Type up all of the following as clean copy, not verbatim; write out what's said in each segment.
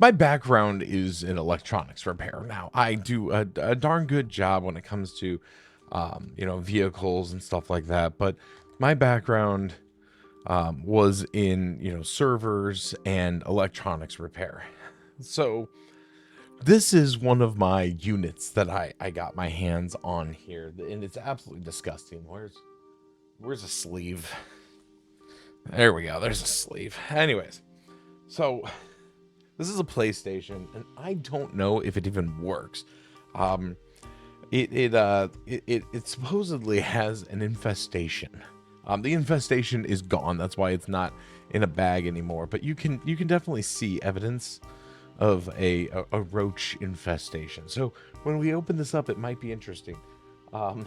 My background is in electronics repair. Now, I do a darn good job when it comes to, vehicles and stuff like that. But my background was in, servers and electronics repair. So this is one of my units that I got my hands on here, and it's absolutely disgusting. Where's a sleeve? There we go. There's a sleeve. Anyways, so this is a PlayStation, and I don't know if it even works. Um, it supposedly has an infestation. The infestation is gone. That's why it's not in a bag anymore. But you can definitely see evidence of a roach infestation. So when we open this up, it might be interesting. But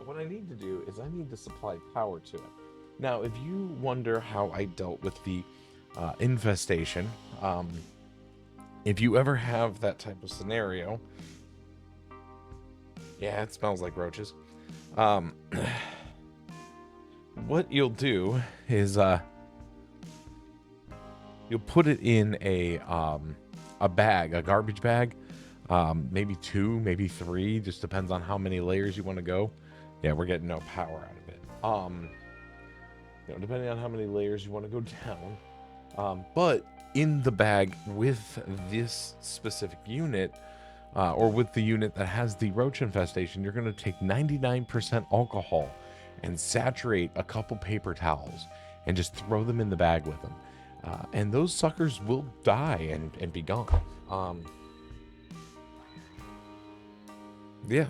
what I need to do is I need to supply power to it. Now, if you wonder how I dealt with the infestation, if you ever have that type of scenario, yeah, it smells like roaches. Um, what you'll do is you'll put it in a bag, a garbage bag, maybe 2, maybe 3, just depends on how many layers you want to go. Yeah, we're getting no power out of it. Depending on how many layers you want to go down. But in the bag with this specific unit, or with the unit that has the roach infestation, you're going to take 99% alcohol and saturate a couple paper towels and just throw them in the bag with them. And those suckers will die and be gone. Yeah.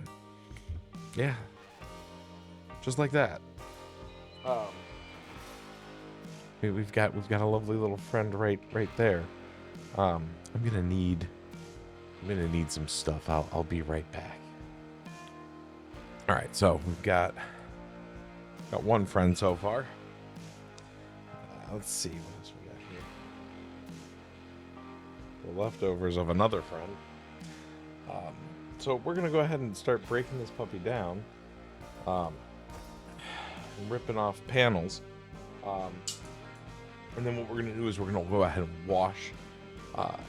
Yeah. Just like that. We've got a lovely little friend right there. I'm gonna need some stuff. I'll be right back. All right, so we've got one friend so far. Let's see what else we got here. The leftovers of another friend. So we're gonna go ahead and start breaking this puppy down, ripping off panels, and then what we're gonna do is we're gonna go ahead and wash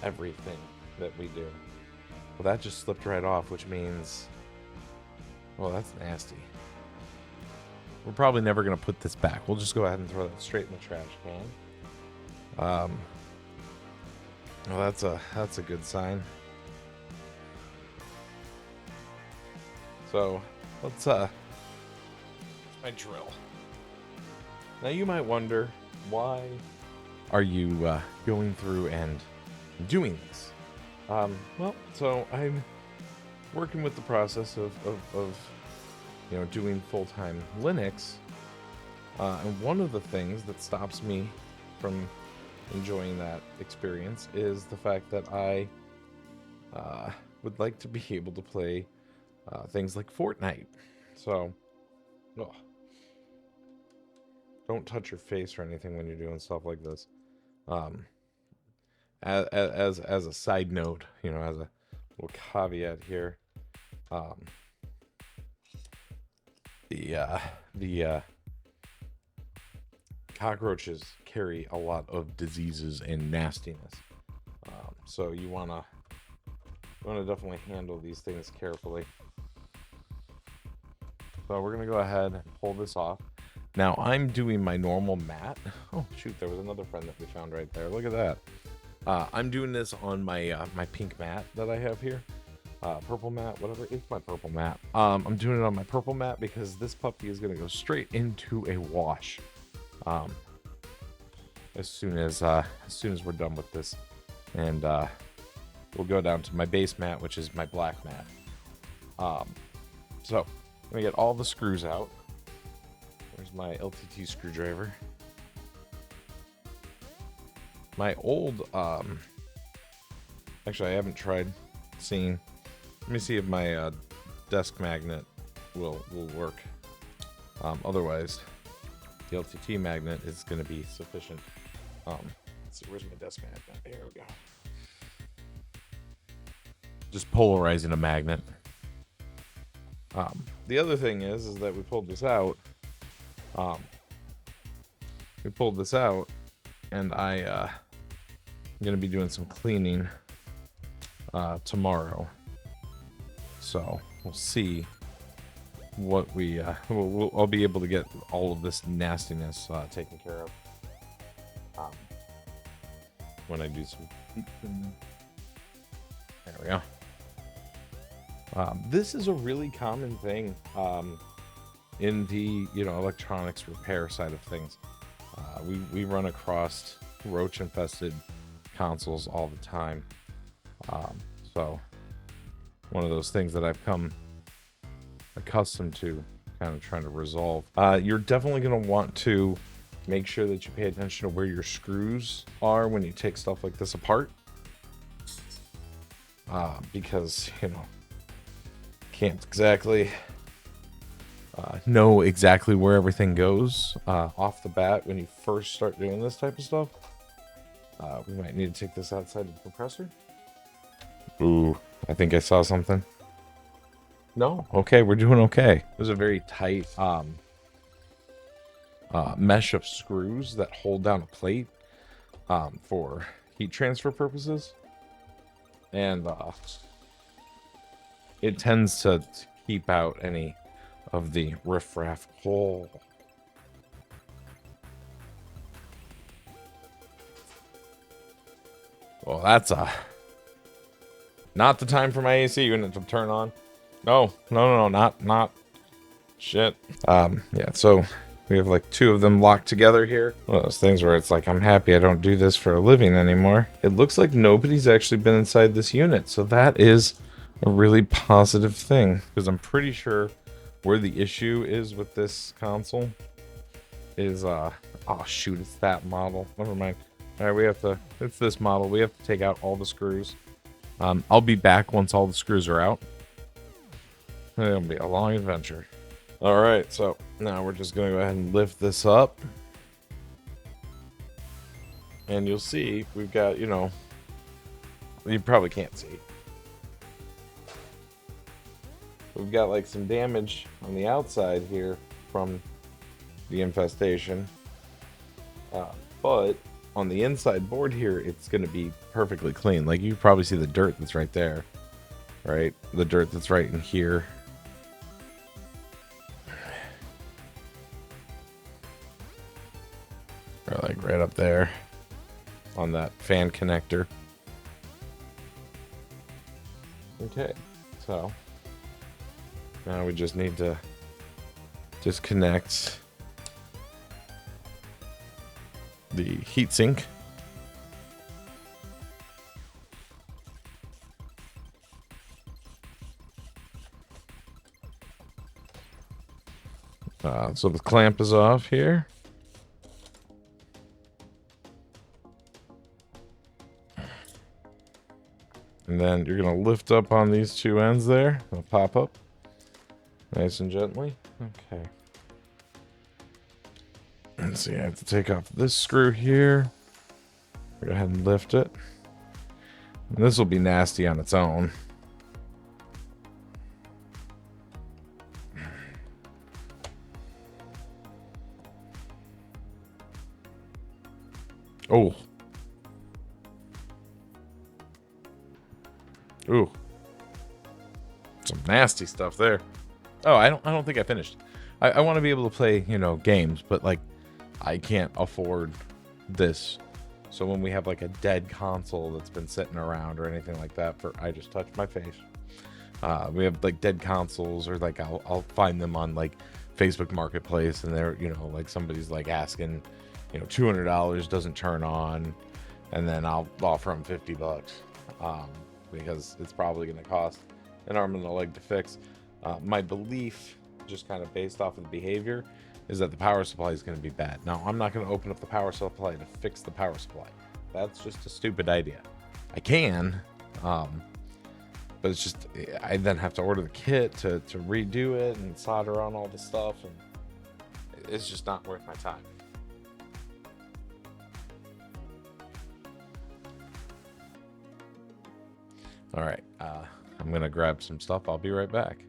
everything that we do. Well, that just slipped right off, which means, well, that's nasty. We're probably never gonna put this back. We'll just go ahead and throw that straight in the trash can. Well, that's a good sign. So let's my drill. Now you might wonder, why are you going through and doing this? Well, so I'm working with the process of doing full-time Linux, and one of the things that stops me from enjoying that experience is the fact that I would like to be able to play things like Fortnite. So, don't touch your face or anything when you're doing stuff like this. As a side note, as a little caveat here, the cockroaches carry a lot of diseases and nastiness. So you wanna definitely handle these things carefully. So we're gonna go ahead and pull this off. Now I'm doing my normal mat. Oh shoot, there was another friend that we found right there. Look at that. I'm doing this on my my pink mat that I have here. Purple mat, whatever. It's my purple mat. I'm doing it on my purple mat because this puppy is gonna go straight into a wash. As soon as we're done with this, and we'll go down to my base mat, which is my black mat. So I'm gonna get all the screws out. There's my LTT screwdriver. My old, actually I haven't tried seeing. Let me see if my desk magnet will work. Otherwise, the LTT magnet is going to be sufficient. Let's see, where's my desk magnet? There we go. Just polarizing a magnet. The other thing is that we pulled this out. And I'm gonna be doing some cleaning tomorrow, so we'll see what we I'll be able to get all of this nastiness taken care of when I do some. There we go. This is a really common thing in the electronics repair side of things. We run across roach infested consoles all the time, so one of those things that I've come accustomed to kind of trying to resolve. You're definitely going to want to make sure that you pay attention to where your screws are when you take stuff like this apart, because can't exactly know exactly where everything goes off the bat when you first start doing this type of stuff. We might need to take this outside of the compressor. Ooh, I think I saw something. No? Okay, we're doing okay. There's a very tight mesh of screws that hold down a plate for heat transfer purposes. And it tends to keep out any of the riffraff. Oh. Well, that's not the time for my AC unit to turn on. No, not shit. Yeah, so we have like two of them locked together here. One of those things where it's like, I'm happy I don't do this for a living anymore. It looks like nobody's actually been inside this unit, so that is a really positive thing, because I'm pretty sure where the issue is with this console is oh shoot, it's that model. Never mind. All right, it's this model. We have to take out all the screws. I'll be back once all the screws are out. It'll be a long adventure. All right, so now we're just gonna go ahead and lift this up, and you'll see we've got, you probably can't see, we've got like some damage on the outside here from the infestation, but on the inside board here, it's going to be perfectly clean. Like, you probably see the dirt that's right there, right? The dirt that's right in here. Or like right up there on that fan connector. Okay, so now we just need to disconnect the heatsink. So the clamp is off here. And then you're going to lift up on these two ends there. They'll pop up nice and gently. Okay. Let's see, I have to take off this screw here. Go ahead and lift it. And this will be nasty on its own. Oh. Ooh. Some nasty stuff there. Oh, I don't think I finished. I want to be able to play, games, but like I can't afford this. So when we have like a dead console that's been sitting around or anything like that, I just touched my face. We have like dead consoles, or like I'll find them on like Facebook Marketplace, and they're, like somebody's like asking, $200 doesn't turn on, and then I'll offer them $50, because it's probably going to cost an arm and a leg to fix. My belief, just kind of based off of the behavior, is that the power supply is going to be bad. Now, I'm not going to open up the power supply to fix the power supply. That's just a stupid idea. I can, but it's just, I then have to order the kit to redo it and solder on all the stuff, and it's just not worth my time. All right, I'm going to grab some stuff. I'll be right back.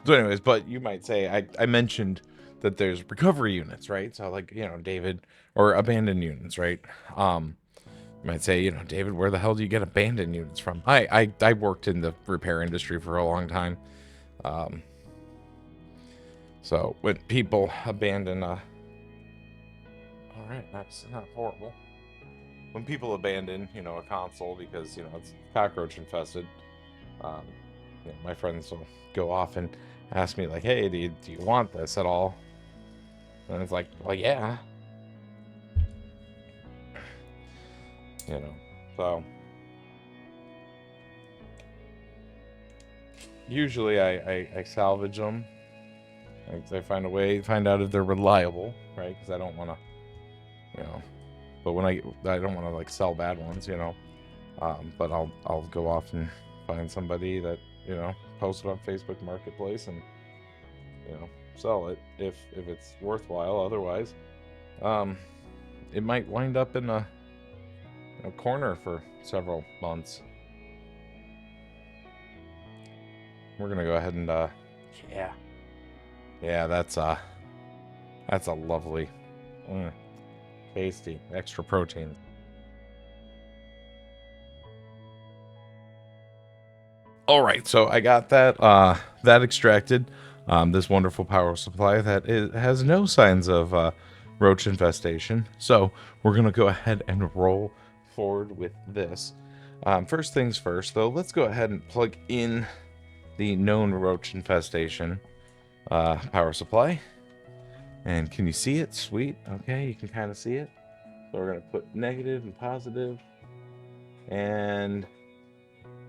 So anyways, but you might say, I mentioned that there's recovery units, right? So like, David, or abandoned units, right? You might say, you know, David, where the hell do you get abandoned units from? I worked in the repair industry for a long time. So when people abandon all right, that's not horrible. When people abandon, you know, a console because, you know, it's cockroach infested, um, you know, my friends will go off and ask me like, hey, do you want this at all? And it's like, well, yeah, you know. So usually I salvage them. I find a way, find out if they're reliable, right? Because I don't want to, you know. But when I don't want to like sell bad ones, you know. But I'll go off and find somebody that, you know, post it on Facebook Marketplace and, you know, sell it if it's worthwhile. Otherwise, it might wind up in a corner for several months. We're gonna go ahead and yeah, that's a lovely, tasty extra protein. All right, so I got that extracted. This wonderful power supply that has no signs of roach infestation. So we're gonna go ahead and roll forward with this. First things first, though, let's go ahead and plug in the known roach infestation power supply. And can you see it? Sweet. Okay, you can kind of see it. So we're gonna put negative and positive, and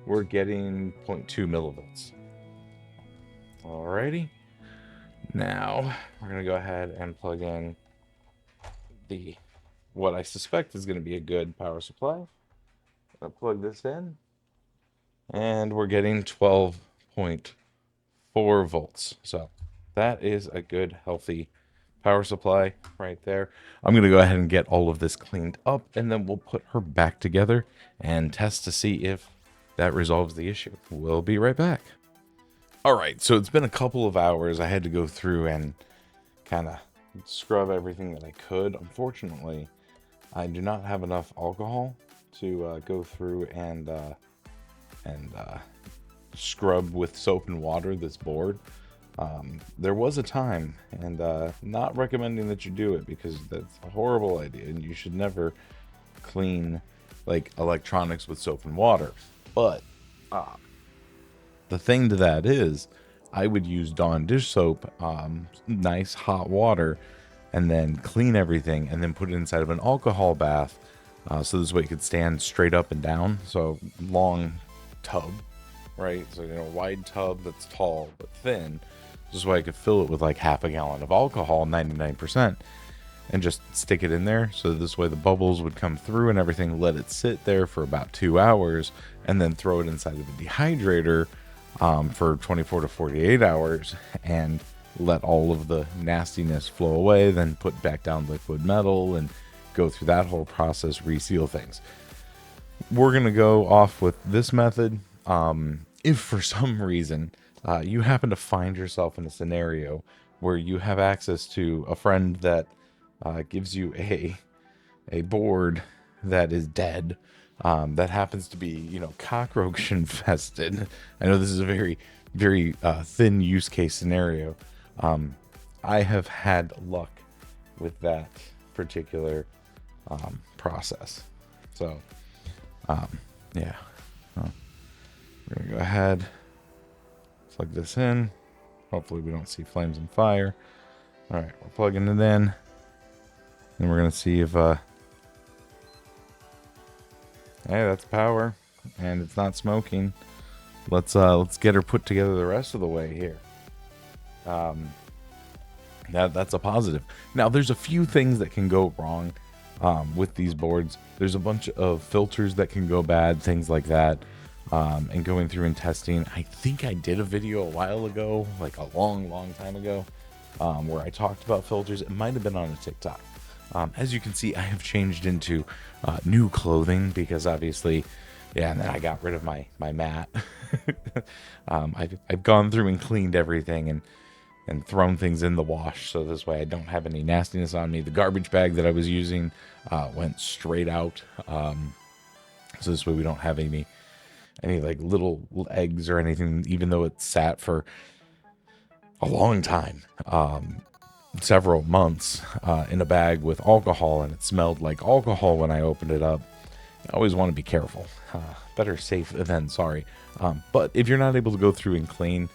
we're getting 0.2 millivolts. Alrighty. Now we're gonna go ahead and plug in what I suspect is gonna be a good power supply. I'll plug this in, and we're getting 12.4 volts. So that is a good, healthy power supply right there. I'm gonna go ahead and get all of this cleaned up, and then we'll put her back together and test to see if that resolves the issue. We'll be right back. All right, so it's been a couple of hours. I had to go through and kind of scrub everything that I could. Unfortunately, I do not have enough alcohol to go through and scrub with soap and water this board. There was a time, and not recommending that you do it because that's a horrible idea, and you should never clean like electronics with soap and water. But the thing to that is, I would use Dawn dish soap, nice hot water, and then clean everything, and then put it inside of an alcohol bath, so this way it could stand straight up and down. So long tub, right? So, you know, wide tub that's tall but thin. This way I could fill it with like half a gallon of alcohol, 99%, and just stick it in there. So this way the bubbles would come through and everything, let it sit there for about 2 hours, and then throw it inside of a dehydrator for 24 to 48 hours and let all of the nastiness flow away, then put back down liquid metal and go through that whole process, reseal things. We're going to go off with this method. If for some reason you happen to find yourself in a scenario where you have access to a friend that gives you a board that is dead, that happens to be, you know, cockroach infested. I know this is a very, very thin use case scenario. I have had luck with that particular process. So, yeah. We're going to go ahead, plug this in. Hopefully we don't see flames and fire. All right, we're plugging it in. And we're going to see if... hey, that's power. And it's not smoking. Let's get her put together the rest of the way here. That's a positive. Now, there's a few things that can go wrong with these boards. There's a bunch of filters that can go bad, things like that. And going through and testing. I think I did a video a while ago, like a long time ago, where I talked about filters. It might have been on a TikTok. As you can see, I have changed into new clothing because obviously, yeah, and then I got rid of my mat. I've gone through and cleaned everything and thrown things in the wash, so this way I don't have any nastiness on me. The garbage bag that I was using went straight out. So this way we don't have any like little eggs or anything, even though it sat for a long time, several months, in a bag with alcohol, and it smelled like alcohol when I opened it up. I always want to be careful. Better safe than sorry. But if you're not able to go through and clean,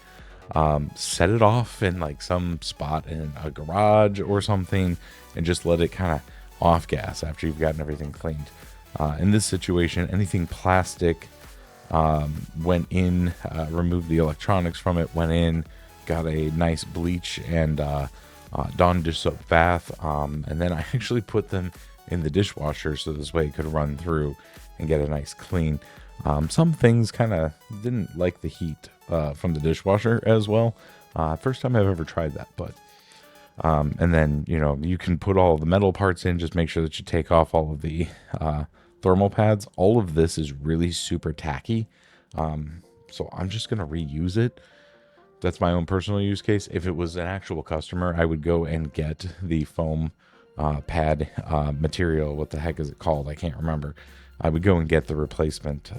set it off in like some spot in a garage or something, and just let it kind of off gas after you've gotten everything cleaned. In this situation, anything plastic went in, removed the electronics from it, went in, got a nice bleach and Dawn dish soap bath, and then I actually put them in the dishwasher so this way it could run through and get a nice clean. Some things kind of didn't like the heat from the dishwasher as well. First time I've ever tried that, but and then, you know, you can put all the metal parts in. Just make sure that you take off all of the thermal pads. All of this is really super tacky, so I'm just gonna reuse it. That's my own personal use case. If it was an actual customer, I would go and get the foam pad material. What the heck is it called? I can't remember. I would go and get the replacement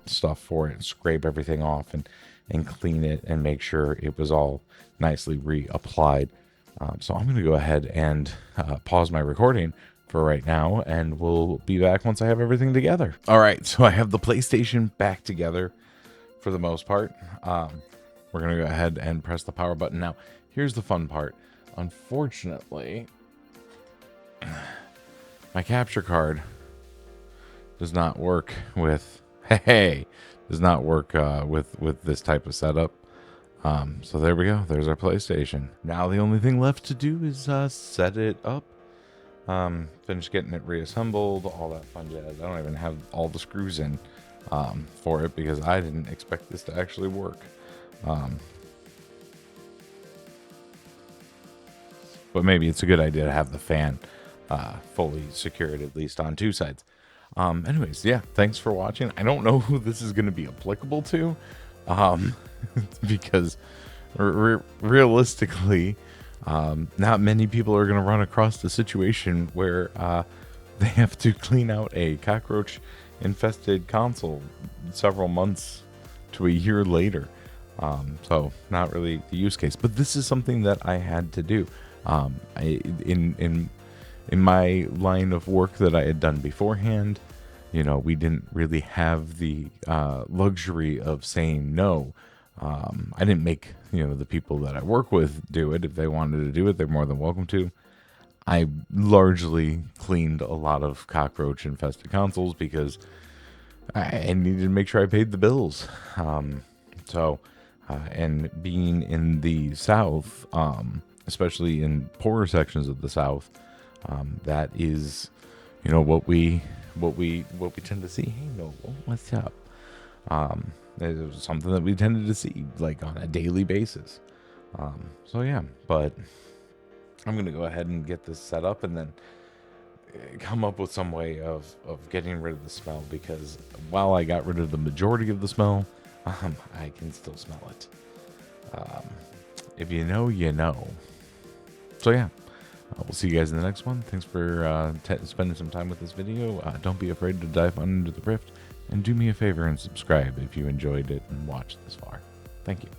stuff for it and scrape everything off and clean it and make sure it was all nicely reapplied. So I'm going to go ahead and pause my recording for right now, and we'll be back once I have everything together. All right, so I have the PlayStation back together for the most part. We're going to go ahead and press the power button. Now, here's the fun part. Unfortunately, my capture card does not work with, does not work with this type of setup. So there we go. There's our PlayStation. Now the only thing left to do is set it up. Finish getting it reassembled, all that fun jazz. I don't even have all the screws in for it because I didn't expect this to actually work. But maybe it's a good idea to have the fan fully secured, at least on two sides. Anyways, yeah, thanks for watching. I don't know who this is going to be applicable to, because realistically, not many people are going to run across the situation where they have to clean out a cockroach infested console several months to a year later. So not really the use case, but this is something that I had to do. In my line of work that I had done beforehand, you know, we didn't really have the luxury of saying no. I didn't make, you know, the people that I work with do it. If they wanted to do it, they're more than welcome to. I largely cleaned a lot of cockroach infested consoles because I needed to make sure I paid the bills. And being in the South, especially in poorer sections of the South, that is, you know, what we tend to see. Hey, Noble, what's up? It was something that we tended to see like on a daily basis. So yeah, but I'm gonna go ahead and get this set up and then come up with some way of getting rid of the smell, because while I got rid of the majority of the smell, I can still smell it. If you know, you know. So yeah, we'll see you guys in the next one. Thanks for spending some time with this video. Don't be afraid to dive under the rift, and do me a favor and subscribe if you enjoyed it and watched this far. Thank you.